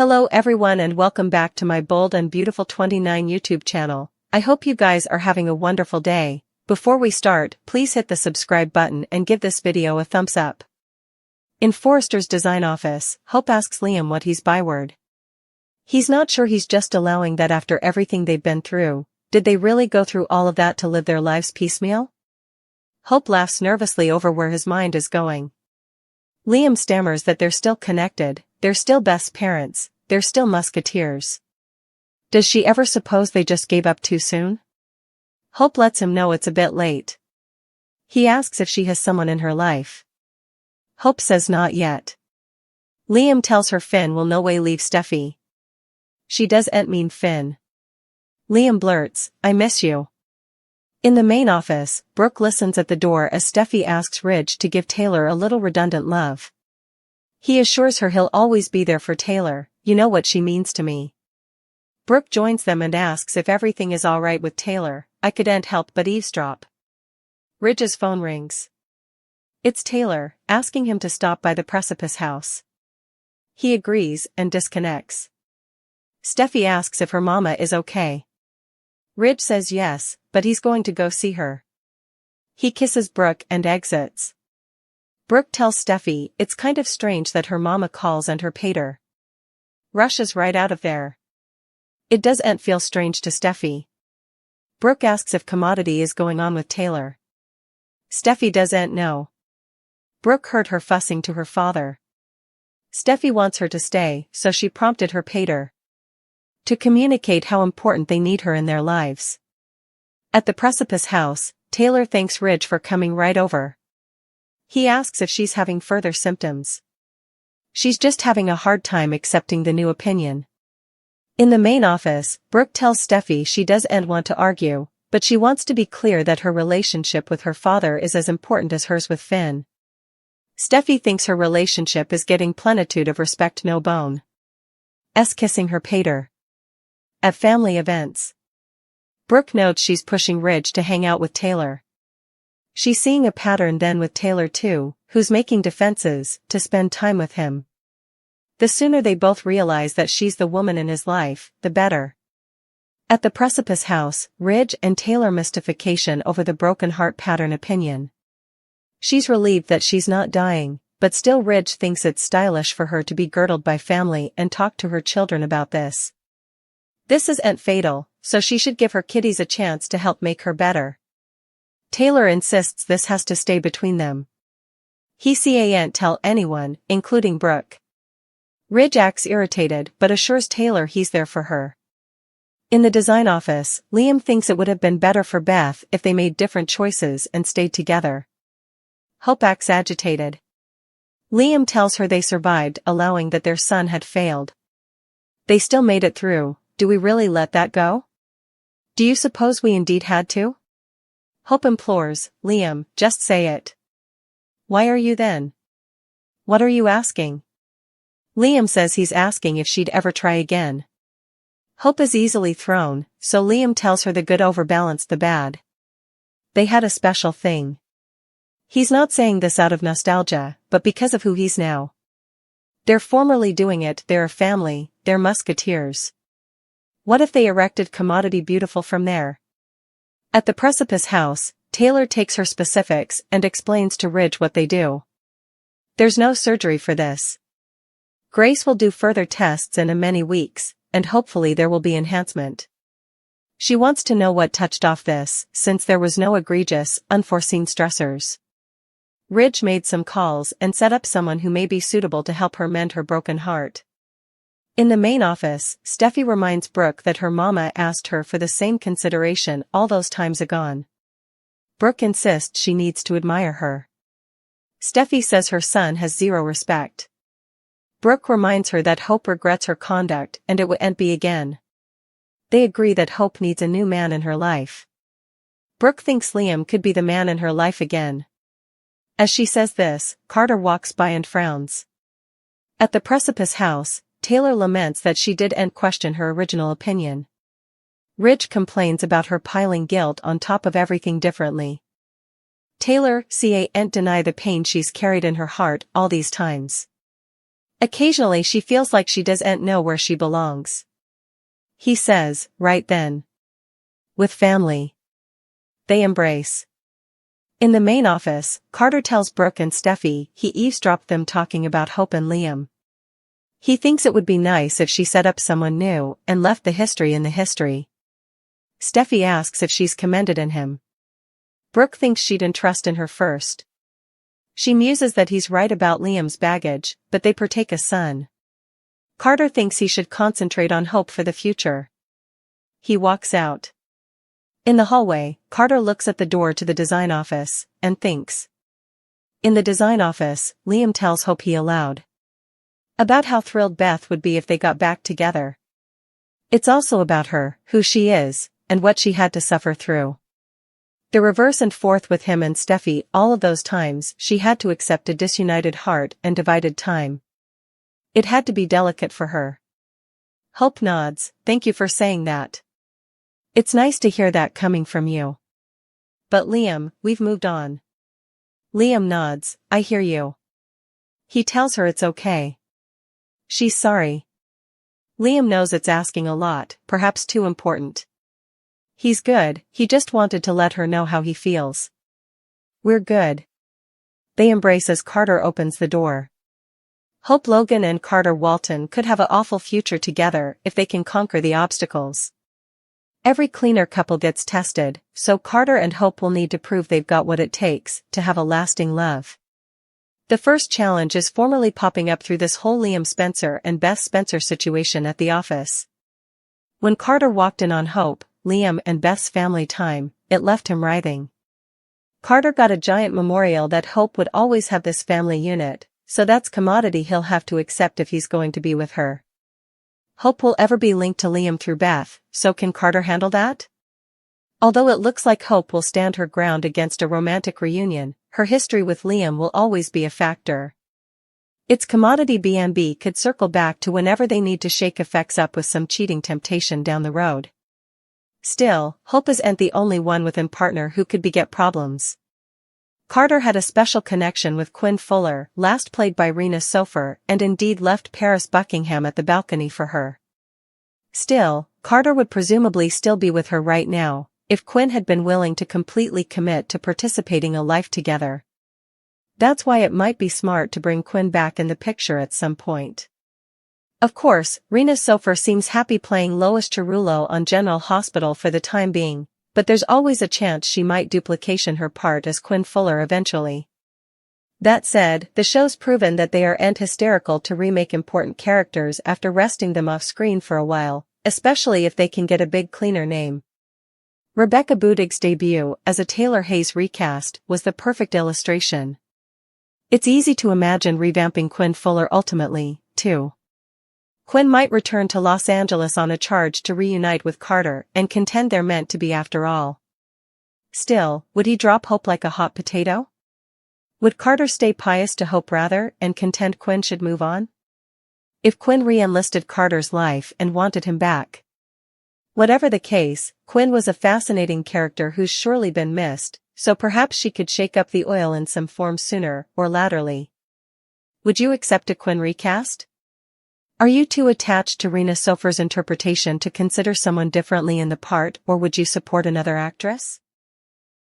Hello everyone and welcome back to my Bold and Beautiful 29 YouTube channel. I hope you guys are having a wonderful day. Before we start, please hit the subscribe button and give this video a thumbs up. In Forrester's design office, Hope asks Liam what he's byword. He's not sure, he's just allowing that after everything they've been through. Did they really go through all of that to live their lives piecemeal? Hope laughs nervously over where his mind is going. Liam stammers that they're still connected, they're still best parents, they're still musketeers. Does she ever suppose they just gave up too soon? Hope lets him know it's a bit late. He asks if she has someone in her life. Hope says not yet. Liam tells her Finn will no way leave Steffi. She doesn't mean Finn. Liam blurts, "I miss you." In the main office, Brooke listens at the door as Steffi asks Ridge to give Taylor a little redundant love. He assures her he'll always be there for Taylor, "You know what she means to me." Brooke joins them and asks if everything is alright with Taylor. "I couldn't help but eavesdrop." Ridge's phone rings. It's Taylor, asking him to stop by the Precipice house. He agrees and disconnects. Steffi asks if her mama is okay. Ridge says yes, but he's going to go see her. He kisses Brooke and exits. Brooke tells Steffi it's kind of strange that her mama calls and her pater rushes right out of there. It doesn't feel strange to Steffi. Brooke asks if commodity is going on with Taylor. Steffi doesn't know. Brooke heard her fussing to her father. Steffi wants her to stay, so she prompted her pater to communicate how important they need her in their lives. At the Precipice house, Taylor thanks Ridge for coming right over. He asks if she's having further symptoms. She's just having a hard time accepting the new opinion. In the main office, Brooke tells Steffi she doesn't want to argue, but she wants to be clear that her relationship with her father is as important as hers with Finn. Steffi thinks her relationship is getting plenitude of respect, no bone. Kissing her pater. At family events, Brooke notes she's pushing Ridge to hang out with Taylor. She's seeing a pattern then with Taylor too, who's making defenses to spend time with him. The sooner they both realize that she's the woman in his life, the better. At the Precipice house, Ridge and Taylor mystification over the broken heart pattern opinion. She's relieved that she's not dying, but still Ridge thinks it's stylish for her to be girdled by family and talk to her children about this. This isn't fatal, so she should give her kiddies a chance to help make her better. Taylor insists this has to stay between them. He can't tell anyone, including Brooke. Ridge acts irritated but assures Taylor he's there for her. In the design office, Liam thinks it would have been better for Beth if they made different choices and stayed together. Hope acts agitated. Liam tells her they survived, allowing that their son had failed. They still made it through. Do we really let that go? Do you suppose we indeed had to? Hope implores, "Liam, just say it." "Why are you then? What are you asking?" Liam says he's asking if she'd ever try again. Hope is easily thrown, so Liam tells her the good overbalanced the bad. They had a special thing. He's not saying this out of nostalgia, but because of who he's now. They're formerly doing it, they're a family, they're musketeers. What if they erected Commodity Beautiful from there? At the Precipice house, Taylor takes her specifics and explains to Ridge what they do. There's no surgery for this. Grace will do further tests in many weeks, and hopefully there will be enhancement. She wants to know what touched off this, since there was no egregious, unforeseen stressors. Ridge made some calls and set up someone who may be suitable to help her mend her broken heart. In the main office, Steffi reminds Brooke that her mama asked her for the same consideration all those times agone. Brooke insists she needs to admire her. Steffi says her son has zero respect. Brooke reminds her that Hope regrets her conduct and it wouldn't be again. They agree that Hope needs a new man in her life. Brooke thinks Liam could be the man in her life again. As she says this, Carter walks by and frowns. At the Precipice house, Taylor laments that she didn't question her original opinion. Ridge complains about her piling guilt on top of everything differently. Taylor can't deny the pain she's carried in her heart all these times. Occasionally she feels like she doesn't know where she belongs. He says, right then. With family. They embrace. In the main office, Carter tells Brooke and Steffi he eavesdropped them talking about Hope and Liam. He thinks it would be nice if she set up someone new and left the history in the history. Steffi asks if she's commended in him. Brooke thinks she'd entrust in her first. She muses that he's right about Liam's baggage, but they partake a son. Carter thinks he should concentrate on Hope for the future. He walks out. In the hallway, Carter looks at the door to the design office, and thinks. In the design office, Liam tells Hope he allowed. About how thrilled Beth would be if they got back together. It's also about her, who she is, and what she had to suffer through. The reverse and forth with him and Steffi, all of those times she had to accept a disunited heart and divided time. It had to be delicate for her. Hope nods, thank you for saying that. It's nice to hear that coming from you. But Liam, we've moved on. Liam nods, I hear you. He tells her it's okay. She's sorry. Liam knows it's asking a lot, perhaps too important. He's good, he just wanted to let her know how he feels. We're good. They embrace as Carter opens the door. Hope Logan and Carter Walton could have an awful future together if they can conquer the obstacles. Every cleaner couple gets tested, so Carter and Hope will need to prove they've got what it takes to have a lasting love. The first challenge is formally popping up through this whole Liam Spencer and Beth Spencer situation at the office. When Carter walked in on Hope, Liam and Beth's family time, it left him writhing. Carter got a giant memorial that Hope would always have this family unit, so that's commodity he'll have to accept if he's going to be with her. Hope will ever be linked to Liam through Beth, so can Carter handle that? Although it looks like Hope will stand her ground against a romantic reunion, her history with Liam will always be a factor. Its commodity B&B could circle back to whenever they need to shake effects up with some cheating temptation down the road. Still, Hope isn't the only one within partner who could beget problems. Carter had a special connection with Quinn Fuller, last played by Rena Sofer, and indeed left Paris Buckingham at the balcony for her. Still, Carter would presumably still be with her right now, if Quinn had been willing to completely commit to participating a life together. That's why it might be smart to bring Quinn back in the picture at some point. Of course, Rena Sofer seems happy playing Lois Cerullo on General Hospital for the time being, but there's always a chance she might duplication her part as Quinn Fuller eventually. That said, the show's proven that they aren't hysterical to remake important characters after resting them off screen for a while, especially if they can get a big cleaner name. Rebecca Budig's debut as a Taylor Hayes recast was the perfect illustration. It's easy to imagine revamping Quinn Fuller ultimately, too. Quinn might return to Los Angeles on a charge to reunite with Carter and contend they're meant to be after all. Still, would he drop Hope like a hot potato? Would Carter stay pious to Hope rather and contend Quinn should move on? If Quinn re-enlisted Carter's life and wanted him back. Whatever the case, Quinn was a fascinating character who's surely been missed, so perhaps she could shake up the oil in some form sooner or laterally. Would you accept a Quinn recast? Are you too attached to Rena Sofer's interpretation to consider someone differently in the part, or would you support another actress?